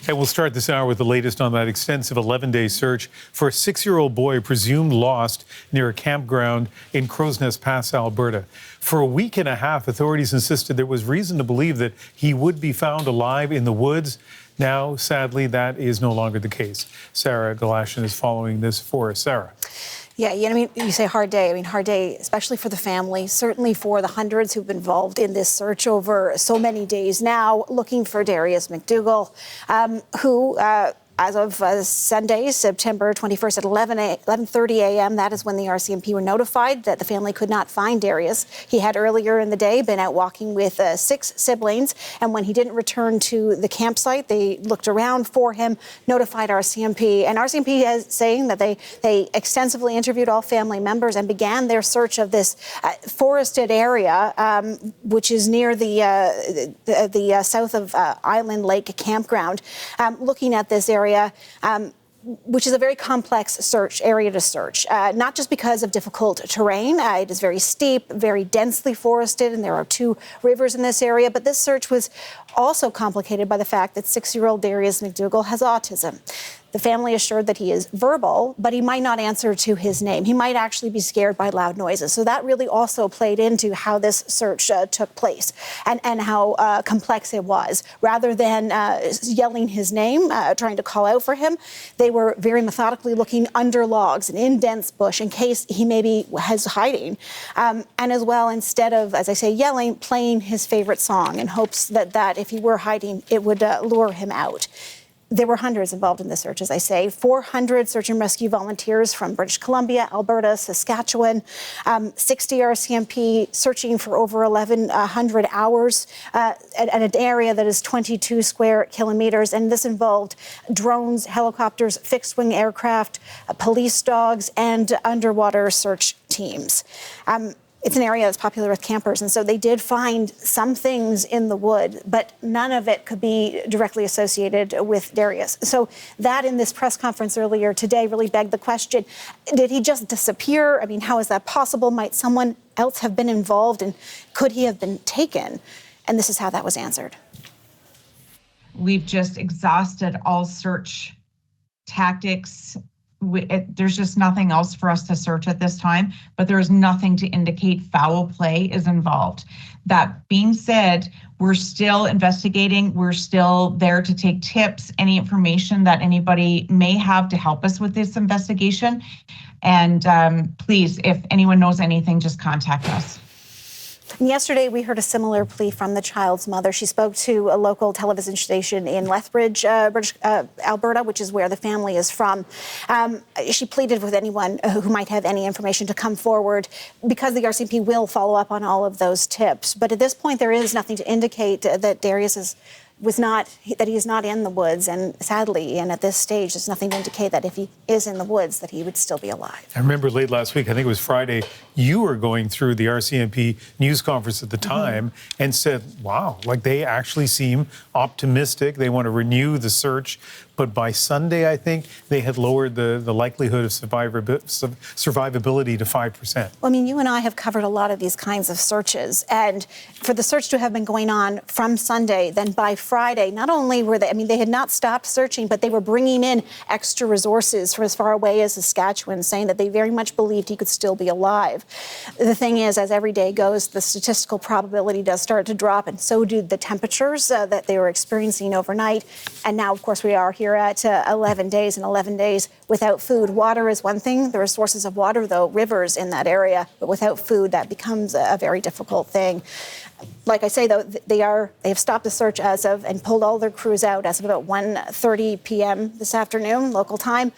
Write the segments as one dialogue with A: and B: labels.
A: And we'll start this hour with the latest on that extensive 11-day search for a 6-year-old boy presumed lost near a campground in Crow's Nest Pass, Alberta. For a week and a half, authorities insisted there was reason to believe that he would be found alive in the woods. Now, sadly, that is no longer the case. Sarah Galashan is following this for us. Sarah.
B: Yeah, you say hard day. Hard day, especially for the family, certainly for the hundreds who've been involved in this search over so many days now, looking for Darius Macdougall, who, as of Sunday, September 21st at 11:30 a.m., that is when the RCMP were notified that the family could not find Darius. He had earlier in the day been out walking with 6 siblings, and when he didn't return to the campsite, they looked around for him, notified RCMP, and RCMP is saying that they extensively interviewed all family members and began their search of this forested area, which is near the south of Island Lake campground, looking at this area. Which is a very complex area to search, not just because of difficult terrain. It is very steep, very densely forested, and there are 2 rivers in this area. But this search was also complicated by the fact that 6-year-old Darius Macdougall has autism. The family assured that he is verbal, but he might not answer to his name. He might actually be scared by loud noises. So that really also played into how this search took place and how complex it was. Rather than yelling his name, trying to call out for him, they were very methodically looking under logs and in dense bush in case he maybe was hiding. And as well, instead of, as I say, yelling, playing his favorite song in hopes that if he were hiding, it would lure him out. There were hundreds involved in the search, as I say, 400 search and rescue volunteers from British Columbia, Alberta, Saskatchewan, 60 RCMP searching for over 1,100 hours at an area that is 22 square kilometres. And this involved drones, helicopters, fixed-wing aircraft, police dogs, and underwater search teams. It's an area that's popular with campers, and so they did find some things in the wood, but none of it could be directly associated with Darius. So that in this press conference earlier today really begged the question, did he just disappear? How is that possible? Might someone else have been involved, and could he have been taken? And this is how that was answered.
C: We've just exhausted all search tactics. There's just nothing else for us to search at this time, but there is nothing to indicate foul play is involved. That being said, we're still investigating. We're still there to take tips, any information that anybody may have to help us with this investigation. And please, if anyone knows anything, just contact us.
B: Yesterday, we heard a similar plea from the child's mother. She spoke to a local television station in Lethbridge, Alberta, which is where the family is from. She pleaded with anyone who might have any information to come forward because the RCMP will follow up on all of those tips. But at this point, there is nothing to indicate that Darius he is not in the woods, and sadly, and at this stage, there's nothing to indicate that if he is in the woods, that he would still be alive.
A: I remember late last week, I think it was Friday, you were going through the RCMP news conference at the time and said, wow, they actually seem optimistic. They want to renew the search. But by Sunday, I think, they had lowered the likelihood of survivability to 5%.
B: Well, you and I have covered a lot of these kinds of searches. And for the search to have been going on from Sunday, then by Friday, not only were they had not stopped searching, but they were bringing in extra resources from as far away as Saskatchewan, saying that they very much believed he could still be alive. The thing is, as every day goes, the statistical probability does start to drop, and so do the temperatures that they were experiencing overnight. And now, of course, we are here at 11 days and 11 days without food. Water is one thing. There are sources of water, though, rivers in that area, but without food, that becomes a very difficult thing. Like I say, though, they have stopped the search and pulled all their crews out as of about 1:30 p.m. this afternoon, local time.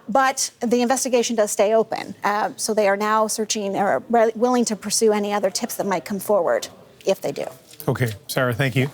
B: But the investigation does stay open. So they are now searching or willing to pursue any other tips that might come forward if they do.
A: Okay, Sarah, thank you.